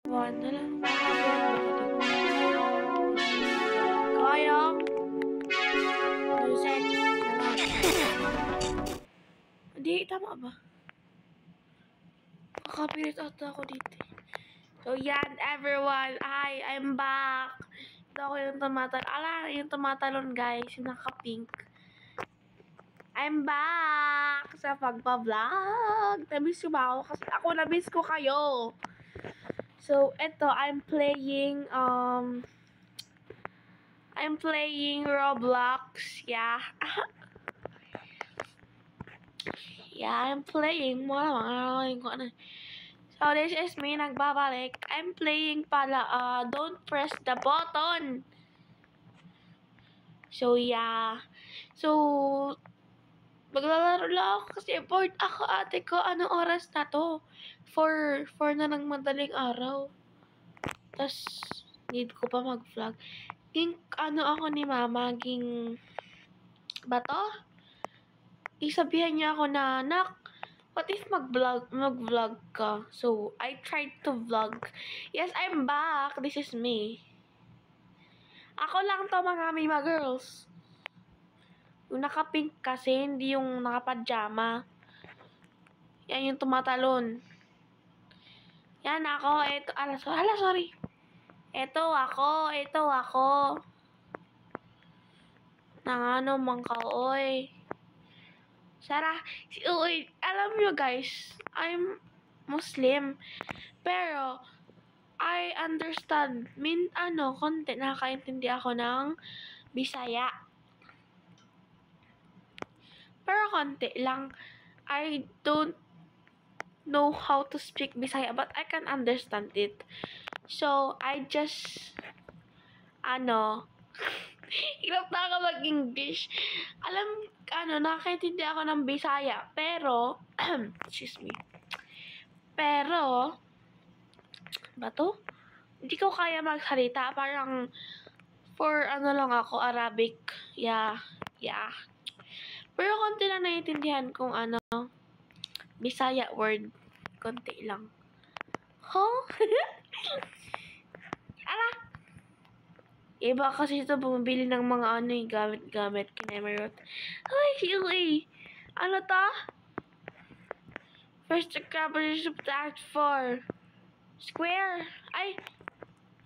One na lang. Kayang music na lang. Hindi, tama ba? Kakapilit ata ako dito. So, yan, everyone. Hi, I'm back. Ito ako yung tumatalon. Yung tumatalon, guys. Yung naka-pink. I'm back sa pagpa-vlog. Namiss ko ba ako? Kasi ako namiss ko kayo. So, ito, I'm playing Roblox. Yeah. Yeah, I'm playing. So, this is me nagbabalik. I'm playing pala, don't press the button. So, yeah. So, maglalaro lang ako kasi bored ako, ate ko. Anong oras na to? 4 na ng madaling araw. Tapos, need ko pa mag-vlog. Ako ni mama, bato? Isabihan niya ako na, nak, what if mag-vlog ka? So, I tried to vlog. Yes, I'm back. This is me. Ako lang to, mga mima girls. Yung naka-pink kasi, hindi yung naka-pajama. Yan yung tumatalon. Yan ako, eto, sorry. Ito ako. Nang mangkaoy. Sarah, uy, alam nyo guys, I'm Muslim. Pero, I understand, konti, nakakaintindi ako ng Bisaya. Pero konti lang. I don't know how to speak Bisaya, but I can understand it. So, I just, hirap na ako mag-English. Nakakaintindi ako ng Bisaya. Pero, excuse me. Pero, hindi ko kaya magsalita. Parang, lang ako, Arabic. Yeah. Pero konti lang naiintindihan kung Bisaya word. Konti lang. Huh? Iba kasi ito bumibili ng mga gamit kinemerot. Ay, silly. Ano ta? First accomplished subtract 4. Square. Ay,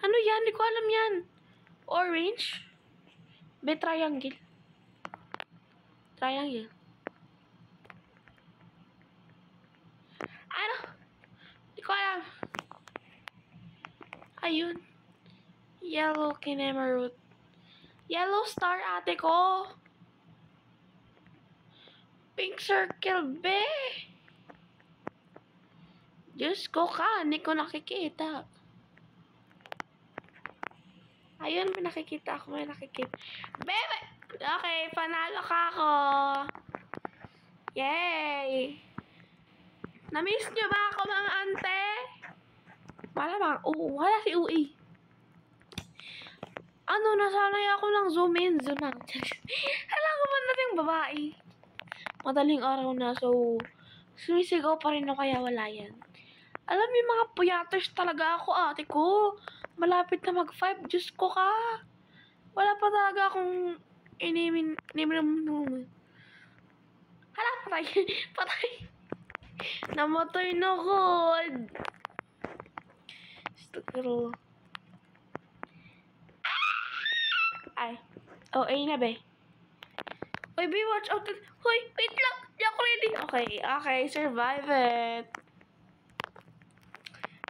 ano yan? Hindi ko alam yan. Orange? Triangle. Triangle. Ano? Hindi ko alam. Ayun. Yellow kinemerot. Yellow star, ate ko. Pink circle, be. Diyos ko ka, hindi ko nakikita. Ayun, may nakikita. Bebe! Okay, panalo ka ako. Yay! Namiss nyo ba ako, mga ante? Malamang, wala si Ui. Nasanay ako ng zoom in, zoom out. Alam ko man natin babae. Madaling araw na, so, sumisigaw pa rin ako kaya wala yan. Alam mo, yung mga puyaters talaga ako, ate ko. Malapit na mag-5, Diyos ko ka. Wala pa talaga akong Hala, patay. Namatay na ko. Stokero. Ay. Ayun na, be. Uy, be, watch out. Hoy, wait lang. Di ako ready. Okay, survive it.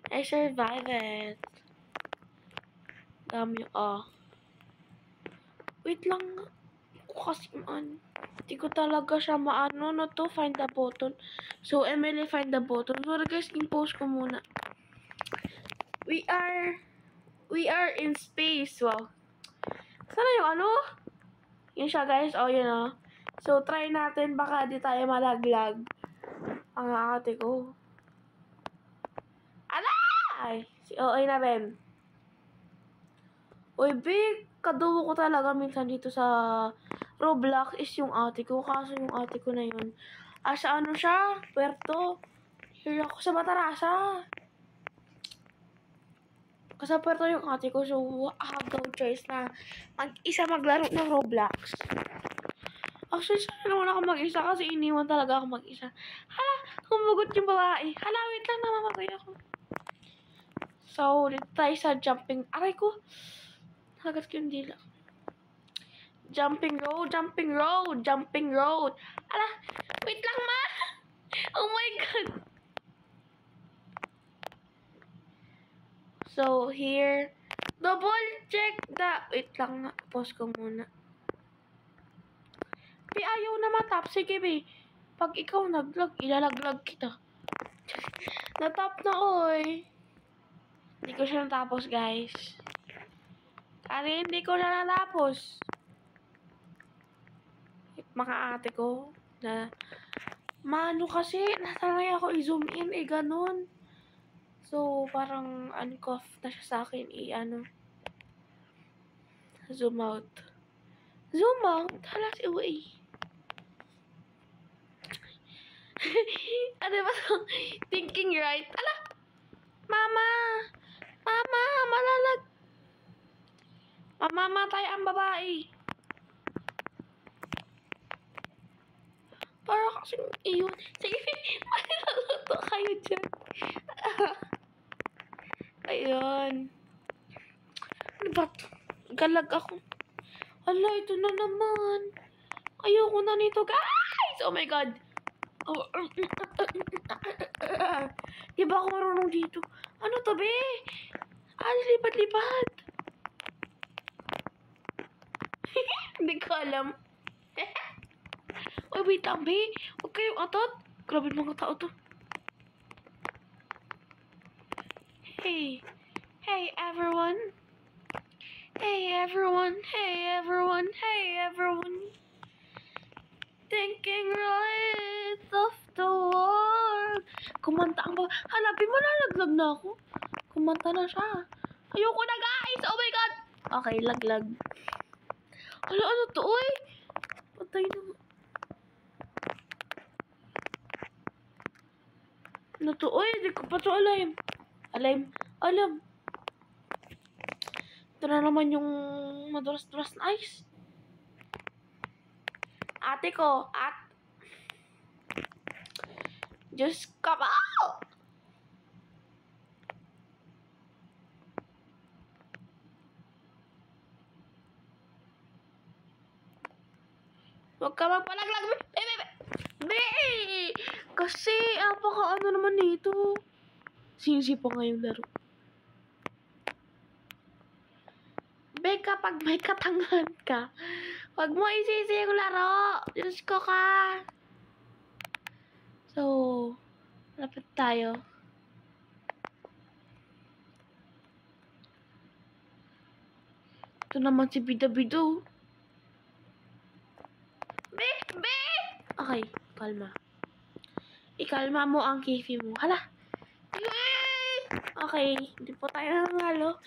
I survive it. Dami, Wait lang. Kasi, hindi ko talaga siya find the button. So, Emily, find the button. Sorry guys, impose ko muna. We are in space. Wow. Sana yung Yun siya guys. Yun So, try natin. Baka di tayo malaglag. Ang ate ko. Ay! Si OA na rin. Uy, big! Kadugo ko talaga minsan dito sa Roblox is yung ate ko. Kaso yung ate ko na yun. Sa siya? Puerto. Here ako sa Batarasa. Sa Puerto yung ate ko, so I have no choice na mag-isa maglaro ng Roblox. Actually, sana naman ako mag-isa kasi iniwan talaga ako mag-isa. Hala, humugot yung babae. Hala, wait lang, namamatay ako. So, dito tayo sa jumping. Aray ko. Nagat ko yung dila. Jumping road, jumping road, jumping road. Hala, wait lang, ma! Oh my God! So, here, double check the... Wait lang nga, pause ko muna. Ayaw na matap. Sige, be. Pag ikaw naglag, ilalaglag kita. Natap na, oy. Hindi ko siya natapos, guys. Kasi hindi ko siya natapos. Mga ate ko, na mano kasi, nasanay ako i-zoom in, ganun. So, parang uncuff na siya sa akin, zoom out. Zoom out? Hala, si Uwe. Ano ba ito? Thinking right? Ala! Mama! Mama! Malalag! Mamamatay ang babae. Para kasing iyon. Sige, malalato kayo dyan. Ayun. Ano ba ito? Galag ako. Hala, ito na naman. Ayoko na nito, guys! Oh my God. Oh, di ba ako marunong dito? Ano to, be? Lipat-lipat. Hindi ko alam. Uy, wait lang, be. Huwag kayong atot. Grabe mga tao to. Hey. Hey, everyone. Hey, everyone. Hey, everyone. Hey, everyone. Thinking right of the world. Kumanta ang ba... Hanapin mo, nalaglag na ako. Kumanta na siya. Ayoko na, guys. Oh my God. Okay, laglag. Hala, ano to, oy? Patay na. Ano to, oy? Hindi ko pa to alam. Alam. Ito na naman yung maduras-duras na ice. Ate ko, Diyos ka ba? Huwag ka magpalaglag. Be! Kasi, ano naman nito. Sinisipa nga yung laro. Be, kapag may katangan ka, huwag mo isisi yung laro. Diyos ko ka. So, lapit tayo. Ito naman si Bida-Bido. Be! Okay, kalma. Ikalma mo ang kifi mo. Hala! Okay, hindi po tayo nanalo.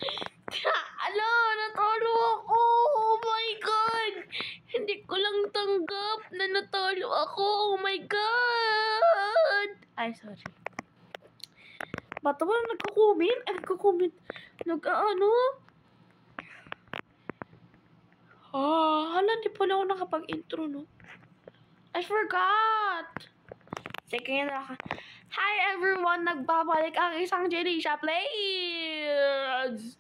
Alo, natalo ako! Oh my God! Hindi ko lang tanggap na natalo ako. Oh my God! Ay, sorry. Ba't ba nagko-comment? Hala, di pala ako nakapag-intro, no? I forgot! Sige na. Hi everyone! Nagbabalik ang isang Janisha Plays!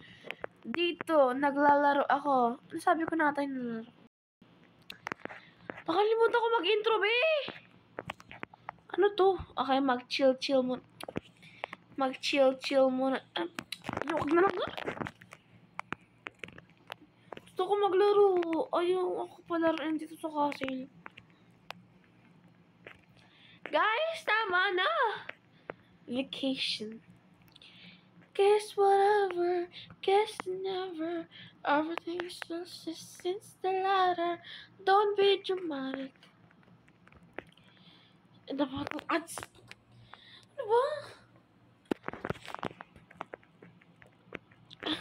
Dito, naglalaro ako. Ano sabi ko natin nalaro? Nakalimutan ko mag-intro, be! Ano to? Okay, mag-chill muna. Mag-chill muna. Huwag na lang. Gusto ko maglaro. Ayaw ako palaroin dito sa castle. Guys, tama na. Vacation. Guess whatever, guess never. Everything's just since the ladder. Don't be dramatic. Ano ba? Ads? Ano ba?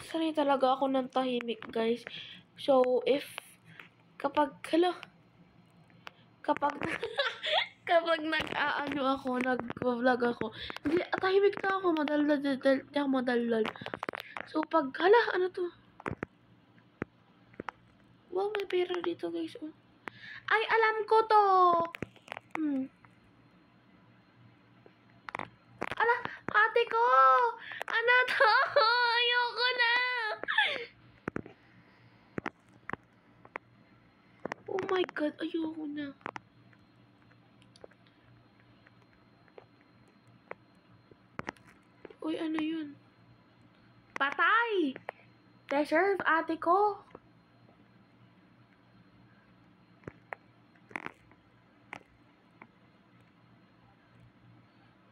Sanay talaga ako ng tahimik, guys. So, kapag nag-vlog ako, hindi, tahimik na ako, madaldal. So, hala, ano to? Wow, may pera dito, guys. Oh. Ay, alam ko to. Ala, ate ko! Ano to? Ayoko na! Oh my God, ayoko na. Uy, ano yun? Patay! Deserve, ate ko.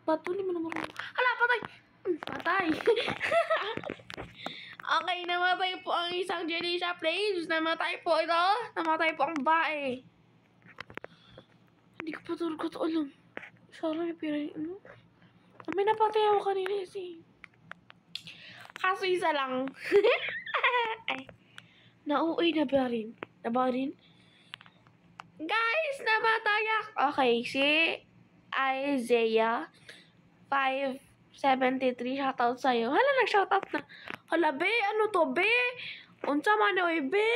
Patuloy mo naman. Hala, patay! Patay! Okay, namatay po ang isang Janisha Plays. Namatay po ito. Namatay po ang bae. Hindi ko pa talaga ito alam. Sana may pira ano? May napatay ako kanina kasi. Kaso isa lang. Ay. Nauuwi na ba rin? Guys, namatay ako. Okay, si Isaiah 573, shoutout sa'yo. Hala, nag-shoutout na. Hala, be, ano to, be? Unsa man oy, be?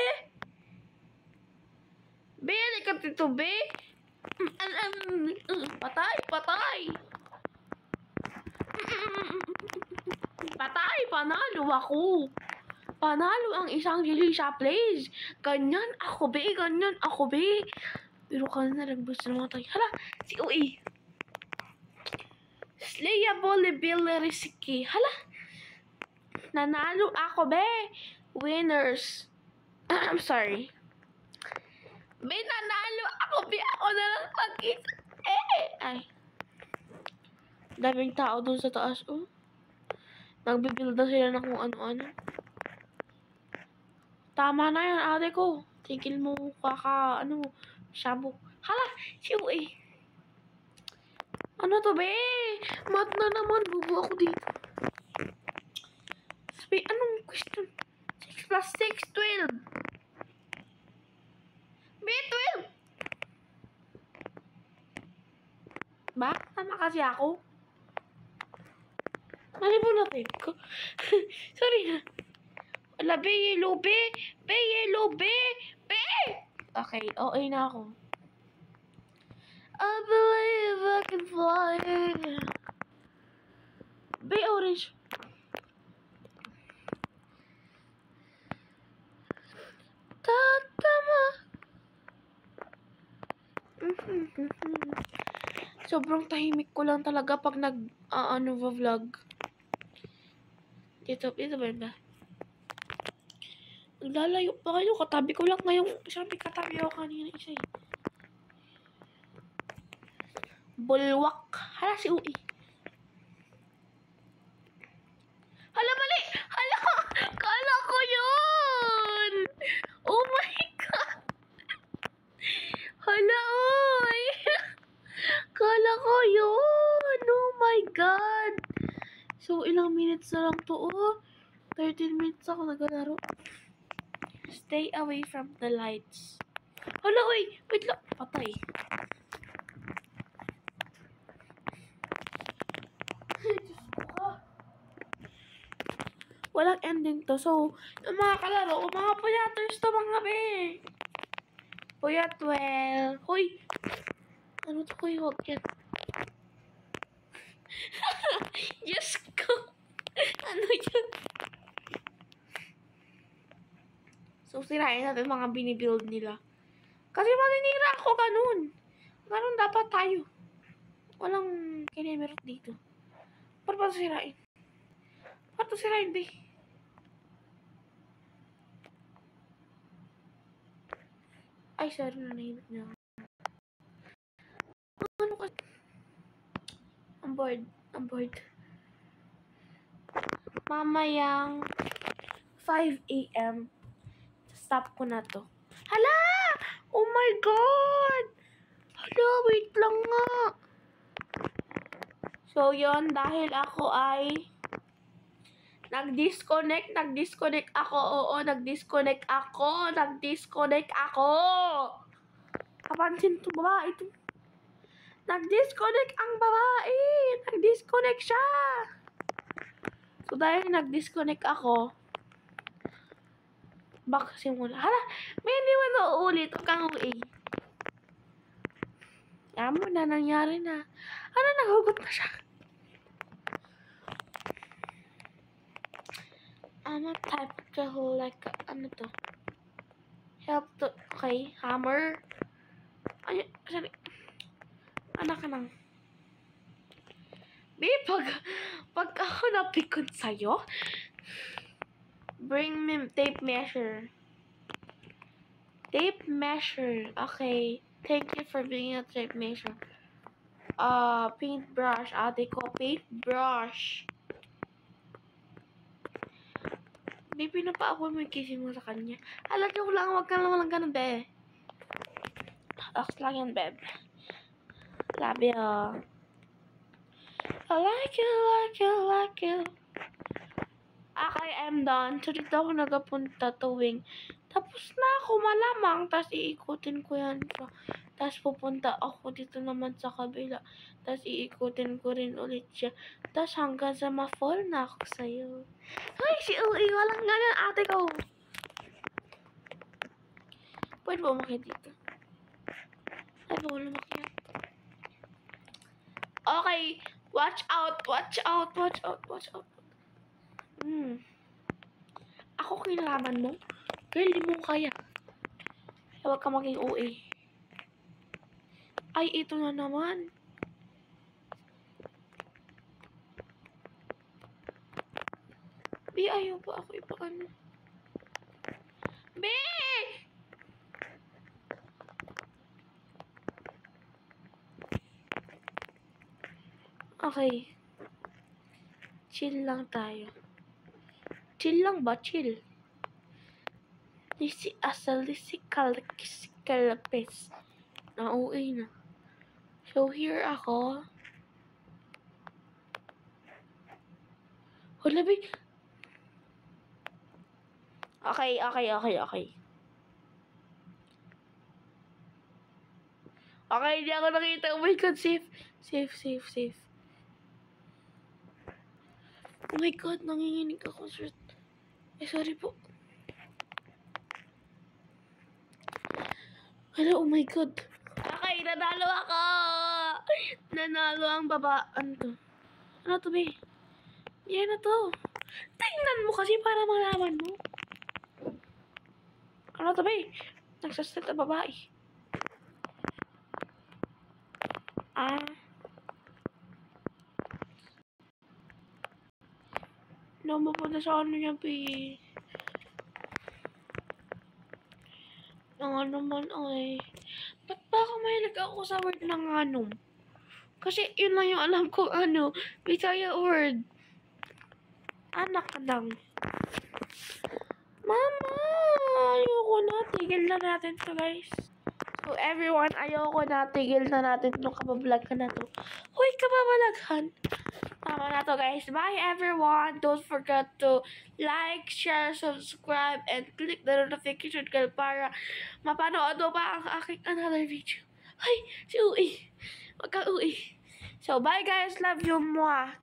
Be, likat ito, be? Patay. Patay, panalo ako. Panalo ang isang Janisha Plays. Ganyan ako, be. Pero kanina nagbus na mga tayo. Hala, si Ui. Slayable Risky. Hala. Nanalo ako, be. Winners. I'm sorry. Be, nanalo ako, be. Ako na lang mag-isa. Ay. Daming tao dun sa taas, oh. Nagbibuild na sila ng kung ano-ano. Tama na yan, ate ko. Tigil mo shabu. Hala, siyo eh. Ano to, be? Mat na naman, bubo ako dito. Sabi, anong question? 6 plus 6, 12. Be, 12. Ba? Tama kasi ako. Mali po natin ko. Sorry na. Wala, be, yellow, be. Be, yellow, be. Be! Okay, okay na ako. I believe I can fly. Be, orange. Tatama. Sobrang tahimik ko lang talaga pag vlog. Dito ba yun ba? Naglalayo pa kayo. Katabi ko lang ngayong. Sabi katabi ako kanina isa eh. Bulwak. Hala si Ui. Hala mali! Hala! Kala ko yun! Oh my God! Hala oy! Kala ko yun! Oh my God! So ilang minutes na lang to oh. 13 minutes ako naglalaro. Stay away from the lights. Hala, wait lang. Patay. Walang ending to. So, yung mga kalaro, mga puyaters to mga be. Puyat, well. Hoy! Ano to, hoy? Huwag yan. Yes ko! Ano yun? So, sirain natin mga binibuild nila. Kasi maninira ako ganun. Ganun dapat tayo. Walang kinimerot dito. Para ba sirain? Para to sirain, be. Ay, sorry na nahimik na. Ano ka? I'm bored. Mamayang 5 a.m. Stop ko na to. Hala! Oh my God! Hala, wait lang nga. So, yon dahil ako ay nag-disconnect ako. Oo, nag-disconnect ako. Kapansin to, babae ito. Nag-disconnect ang babae. Nag-disconnect siya. So, dahil nag-disconnect ako, back simula. Hala, may hindi mo na uulit. Huwag kang uwi. Alam mo na, nangyari na. Ano, naghugot na siya. I'm a type to like, ano to? Help to, okay, hammer. Ay, sorry. Anak ka nang. Babe, pag ako napikon sa'yo, bring me tape measure. Tape measure. Okay. Thank you for bringing a tape measure. Paintbrush. Ate ko, paintbrush. Baby, napaapoy mo yung kissing mo sa kanya. Alam ko lang, wag ka naman lang ganun, be. Relax lang yan, beb. Love you. I like you, like you, like you. Okay, I'm done. So, dito ako nagapunta tuwing. Tapos na ako malamang. Tapos, iikutin ko yan siya. Tapos, pupunta ako dito naman sa kabila. Tapos, iikutin ko rin ulit siya. Tapos, hanggang sa ma-fall na ako sa'yo. Ay, si Uy, walang ganyan ate ko. Pwede ba umakyat dito? Ay, bawal umakyat. Okay, watch out, watch out, watch out, watch out. Ako kinalaman mo? Girl, di mo kaya. Huwag ka maging OA. Ay, ito na naman. Bi, ayaw pa ako ipaano. Bi! Okay. Chill lang tayo. Chill lang ba? Chill. Lisi asal, lisi kalapis. Na-OA na. So, here ako. Hala, Bi. Okay. Okay, hindi ako nakita. Oh my God, safe. Safe. Oh my God, nanginginig ako. Sorry po. Hala, oh my God. Okay, nanalo ako. Nanalo ang babaan to. Ano to, Be? Yan na to. Tingnan mo kasi para malaman mo. Ano to, Be? Nagsaslit ang babae. Mapunta sa ano niya, Be. Ang naman ay. Ba't ba ako mahilig ako sa word ng anong? Kasi yun lang yung alam ko ano. Bisaya word. Anak lang. Mama! Ayoko na. Tigil na natin to, guys. So, everyone, ayoko na. Tigil na natin itong kabablog na to. Hoy, kababalaghan. Tama na to, guys. Bye, everyone. Don't forget to like, share, subscribe, and click the notification bell para mapanood mo pa ang aking another video. Ay, si Uy. Wag ka Uy. So, bye, guys. Love you. Mwah.